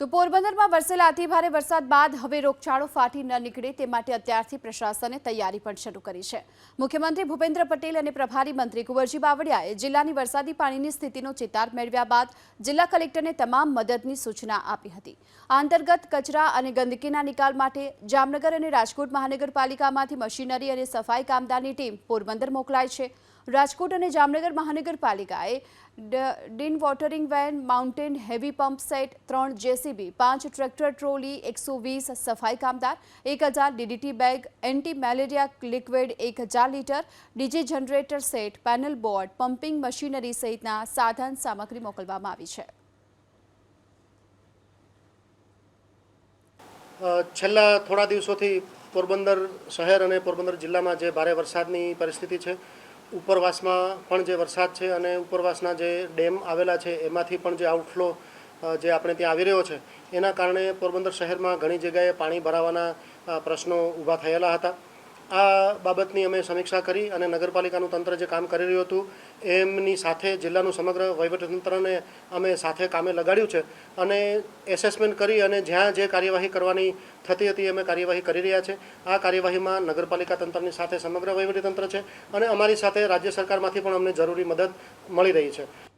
તો પોરબંદરમાં વરસેલા અતિભારે વરસાદ બાદ હવે રોગચાળો ફાટી ન નીકળે તે માટે અત્યારથી પ્રશાસને તૈયારી પણ શરૂ કરી છે। મુખ્યમંત્રી ભૂપેન્દ્ર પટેલ અને પ્રભારી મંત્રી કુંવરજી બાવળિયાએ જિલ્લાની વરસાદી પાણીની સ્થિતિનો ચિતાર મેળવ્યા બાદ જિલ્લા કલેક્ટરને તમામ મદદની સૂચના આપી હતી। આ અંતર્ગત કચરા અને ગંદકીના નિકાલ માટે જામનગર અને રાજકોટ મહાનગરપાલિકામાંથી મશીનરી અને સફાઈ કામદારની ટીમ પોરબંદર મોકલાઈ છે। રાજકોટ અને જામનગર મહાનગરપાલિકાએ dewatering van, mountain heavy pump set, 3 JCB, 5 tractor trolley, 120 સફાઈ કામદાર, 1000 DDT bag, anti malaria liquid 1000 litre, DG generator set, panel board, pumping machinery સહિતના સાધન સામગ્રી મોકલવામાં આવી છે। છેલ્લા થોડા દિવસોથી પોરબંદર શહેર અને પોરબંદર જિલ્લામાં જે ભારે વરસાદની પરિસ્થિતિ છે, ઉપરવાસમાં પણ જે વરસાદ છે અને ઉપરવાસના જે ડેમ આવેલા છે એમાંથી પણ જે આઉટફ્લો જે આપણે ત્યાં આવી રહ્યો છે એના કારણે પોરબંદર શહેરમાં ઘણી જગ્યાએ પાણી ભરાવાના પ્રશ્નો ઊભા થયેલા હતા। આ બાબતની અમે સમીક્ષા કરી અને નગરપાલિકાનું તંત્ર જે કામ કરી રહ્યું હતું એમની સાથે જિલ્લાનું સમગ્ર વહીવટીતંત્રને અમે સાથે કામે લગાડ્યું છે અને એસેસમેન્ટ કરી અને જ્યાં જે કાર્યવાહી કરવાની થતી હતી અમે કાર્યવાહી કરી રહ્યા છે। આ કાર્યવાહીમાં નગરપાલિકા તંત્રની સાથે સમગ્ર વહીવટીતંત્ર છે અને અમારી સાથે રાજ્ય સરકારમાંથી પણ અમને જરૂરી મદદ મળી રહી છે।